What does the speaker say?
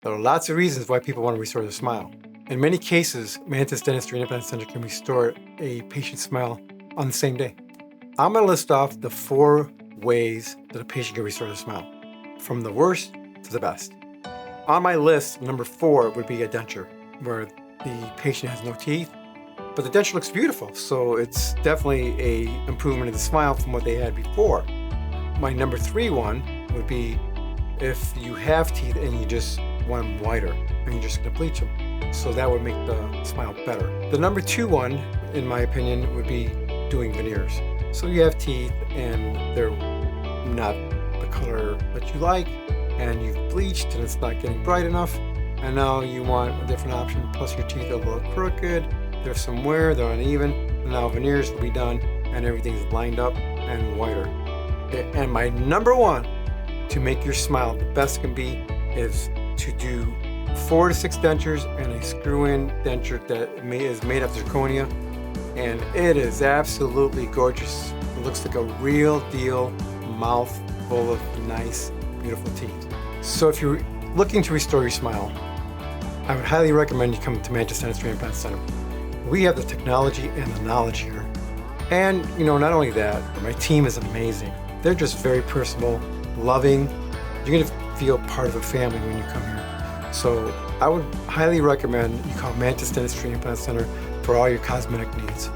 There are lots of reasons why people want to restore their smile. In many cases, Mantis Dentistry Implant Center can restore a patient's smile on the same day. I'm going to list off the 4 ways that a patient can restore their smile, from the worst to the best. On my list, number 4 would be a denture, where the patient has no teeth, but the denture looks beautiful, so it's definitely an improvement in the smile from what they had before. My number 3 one would be if you have teeth and you just want them whiter and you're just going to bleach them. So that would make the smile better. The number 2 one, in my opinion, would be doing veneers. So you have teeth and they're not the color that you like, and you've bleached and it's not getting bright enough, and now you want a different option. Plus your teeth are a little crooked, there's some wear, they're uneven, and now veneers will be done and everything's lined up and whiter. And my number 1 to make your smile the best it can be is to do 4 to 6 dentures and a screw-in denture that is made of zirconia, and it is absolutely gorgeous. It looks like a real deal mouth full of nice, beautiful teeth. So if you're looking to restore your smile, I would highly recommend you come to Mantis Dentistry Implant Center. We have the technology and the knowledge here. And not only that, my team is amazing. They're just very personable, loving. You're gonna feel part of a family when you come here. So I would highly recommend you call Mantis Dentistry Implant Center for all your cosmetic needs.